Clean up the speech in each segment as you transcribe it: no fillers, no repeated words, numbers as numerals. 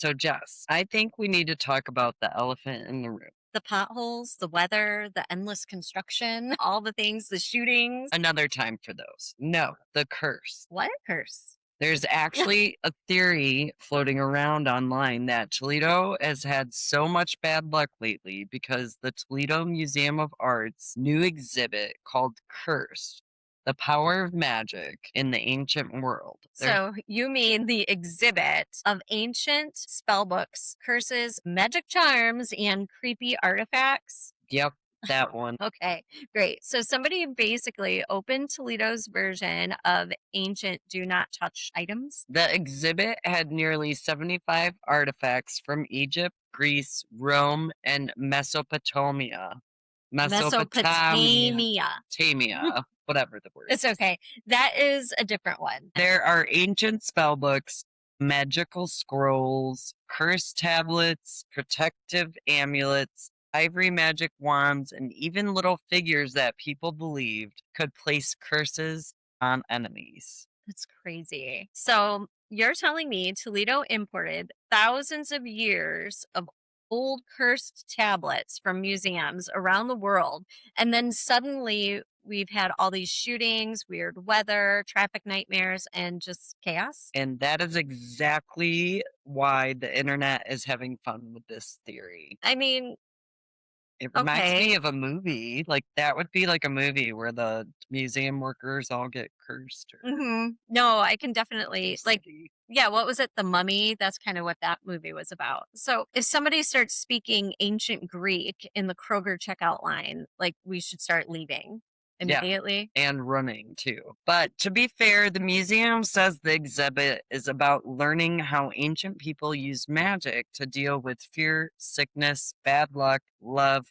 So, Jess, I think we need to talk about the elephant in the room. The potholes, the weather, the endless construction, all the things, the shootings. Another time for those. No, the curse. What curse? There's actually a theory floating around online that Toledo has had so much bad luck lately because the Toledo Museum of Art's new exhibit called Cursed, the Power of Magic in the Ancient World. So you mean the exhibit of ancient spell books, curses, magic charms, and creepy artifacts? Yep, that one. Okay, great. So somebody basically opened Toledo's version of ancient do not touch items. The exhibit had nearly 75 artifacts from Egypt, Greece, Rome, and Mesopotamia. Mesopotamia. Mesopotamia. Tamia, whatever the word It's is. okay. That is a different one. There are ancient spell books, magical scrolls, cursed tablets, protective amulets, ivory magic wands, and even little figures that people believed could place curses on enemies. That's crazy. So you're telling me Toledo imported thousands of years of old cursed tablets from museums around the world, and then suddenly we've had all these shootings, weird weather, traffic nightmares, and just chaos? And that is exactly why the internet is having fun with this theory. I mean, It reminds okay. me of a movie. Like that would be like a movie where the museum workers all get cursed or No, I can definitely like custody. yeah, what was it? The Mummy? That's kind of what that movie was about. So, if somebody starts speaking ancient Greek in the Kroger checkout line, like we should start leaving Yeah, immediately. and running too. But to be fair, the museum says the exhibit is about learning how ancient people used magic to deal with fear, sickness, bad luck, love,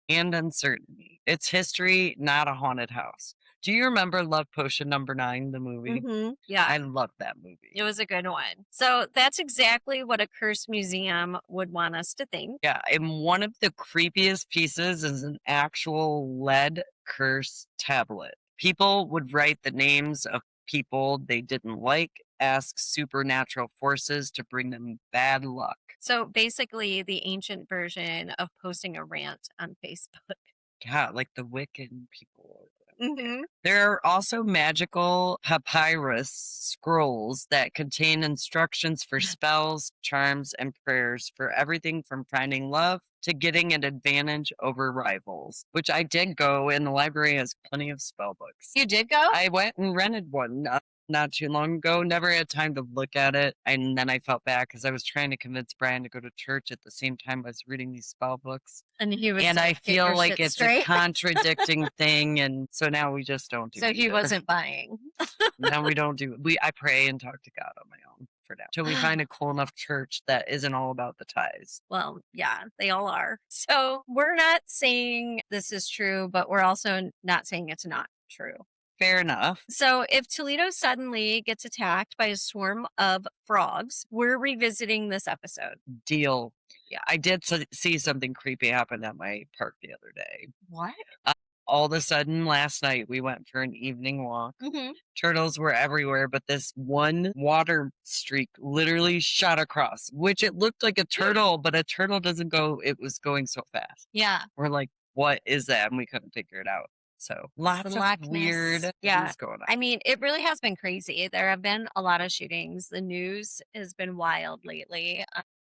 and uncertainty. It's history, not a haunted house. Do you remember Love Potion number 9, the movie? Yeah, I love that it movie. was a good one. So, that's exactly what a cursed museum would want us to think. Yeah, and one of the creepiest pieces is an actual lead curse tablet. People would write the names of people they didn't like, ask supernatural forces to bring them bad luck. So, basically, the ancient version of posting a rant on Facebook. Yeah, like the Wiccan people. hmm There are also magical papyrus scrolls that contain instructions for spells, charms, and prayers for everything from finding love to getting an advantage over rivals, which I did go, and the library has plenty of spell books. You did go? I went and rented one not too long ago, never had time to look at it. And then I felt bad because I was trying to convince Brian to go to church at the same time I was reading these spell books. And he was And I like, "Get feel your like shit it's a straight." contradicting thing, and so now we just don't do So he either. wasn't buying. Now we don't do I pray and talk to God on my own for now till we find a cool enough church that isn't all about the tithes. Well, yeah, they all are. So we're not saying this is true, but we're also not saying it's not true. Fair enough. So if Toledo suddenly gets attacked by a swarm of frogs, we're revisiting this episode. Deal. Yeah. I did see something creepy happen at my park the other day. What? All of a sudden, last night we went for an evening walk. Mm-hmm. Turtles were everywhere, but this one water streak literally shot across, which it looked like a turtle, but a turtle doesn't go, it was going so fast. Yeah. We're like, what is that? And we couldn't figure it out. So The lots of Loch weird Ness. Yeah. things going on. I mean, it really has been crazy. There have been a lot of shootings. The news has been wild lately.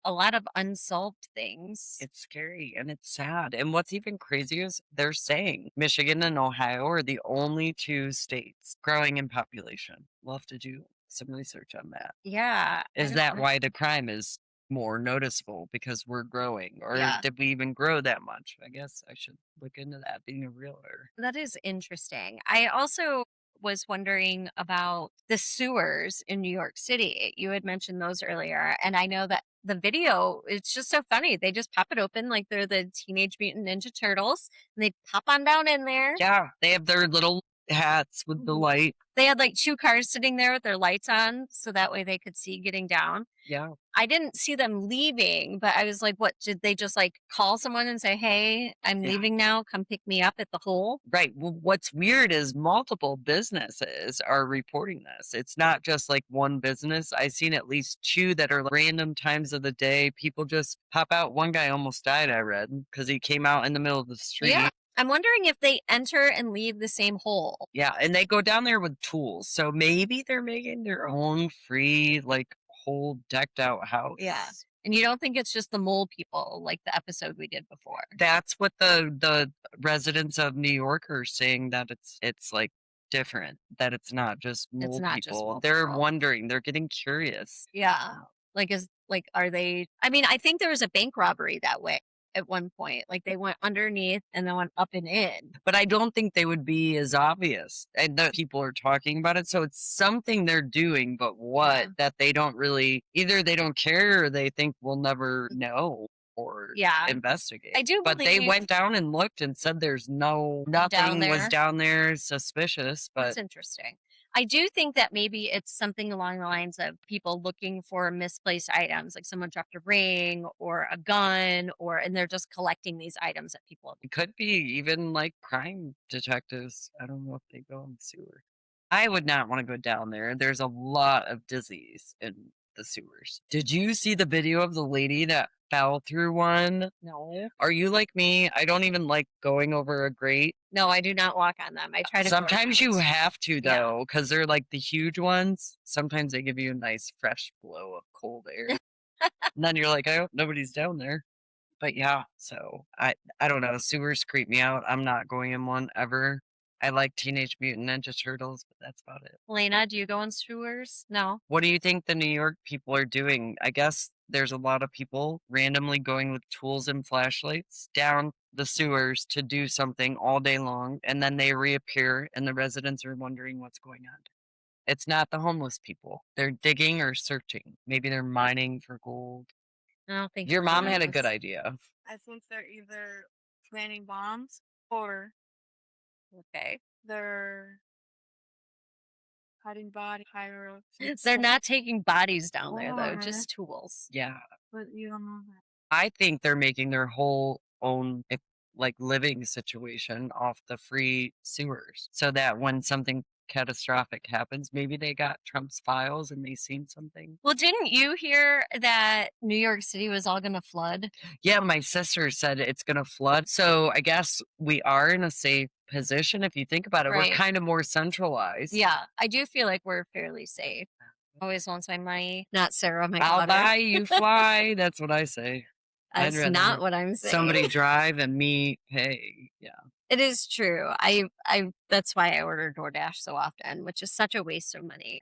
A lot of unsolved things. It's scary and it's sad. And what's even crazier is they're saying Michigan and Ohio are the only 2 states growing in population. We'll have to do some research on that. Yeah. Is that why the crime is more noticeable because we're growing? Or Yeah. did we even grow that much? I guess I should look into that being a realtor. That is interesting. I also was wondering about the sewers in New York City. You had mentioned those earlier, and I know that the video, it's just so funny. They just pop it open like they're the Teenage Mutant Ninja Turtles, and they pop on down in there. Yeah, they have their little hats with the Mhm. light. They had like 2 cars sitting there with their lights on, so that way they could see getting down. Yeah. I didn't see them leaving, but I was like, "What, did they just, like, call someone and say, 'Hey, I'm Yeah. leaving now, come pick me up at the hole'?" Right. Well, what's weird is multiple businesses are reporting this. It's not just like one business. I've seen at least two that are random times of the day. People just pop out. One guy almost died, I read, because he came out in the middle of the Yeah. street. I'm wondering if they enter and leave the same hole. Yeah. And they go down there with tools. So maybe they're making their own free, like, whole decked out Yeah. house. And you don't think it's just the mole people like the episode we did before? That's what the residents of New York are saying, that it's like different, that it's not just It's mole not just people. mole They're people. wondering, they're getting curious. Yeah. Like, are they, I mean, I think there was a bank robbery that way at one point. Like, they went underneath and then went up and in. But I don't think they would be as obvious. And the people are talking about it. So it's something they're doing, but what, Yeah. that they don't really, either they don't care or they think we'll never know or Yeah. investigate. I do But they believe went down and looked and said there's down nothing was there. down there suspicious. But That's interesting. I do think that maybe it's something along the lines of people looking for misplaced items, like someone dropped a ring or a gun, or and they're just collecting these items that people. it could be even like crime detectives. I don't know if they go in the sewer. I would not want to go down there. There's a lot of disease in the sewers. Did you see the video of the lady that fell through one? No, Are you like me? I don't even like going over a grate. no, I do not walk on them. I try to go Sometimes you around. have to Yeah. though, because they're like the huge ones. Sometimes they give you a nice fresh blow of cold air. And then you're like, I hope nobody's down there. But yeah, so I don't know. Sewers creep me out. I'm not going in one ever. I like Teenage Mutant Ninja Turtles, but that's about it. Lena, do you go in sewers? No. What do you think the New York people are doing? I guess there's a lot of people randomly going with tools and flashlights down the sewers to do something all day long, and then they reappear, and the residents are wondering what's going on. It's not the homeless people. They're digging or searching. Maybe they're mining for gold. I don't think Your it's mom any of had a good this. idea. I think they're either planting bombs or Okay. they're hiding body pyro. They're not taking bodies down there though, Or, just tools. Yeah. but you don't know that. I think they're making their whole own like living situation off the free sewers so that when something catastrophic happens, maybe they got Trump's files and they seen something. Well, didn't you hear that New York City was all going to flood? Yeah, my sister said it's going to flood. So I guess we are in a safe position. If you think about it, we're Right. kind of more centralized. Yeah, I do feel like we're fairly safe. Always wants my money. Not Sarah, my I'll daughter. buy, you fly. That's what I say. I'd That's rather not have what I'm saying. somebody drive and me pay. Yeah. It is true. I that's why I order DoorDash so often, which is such a waste of money.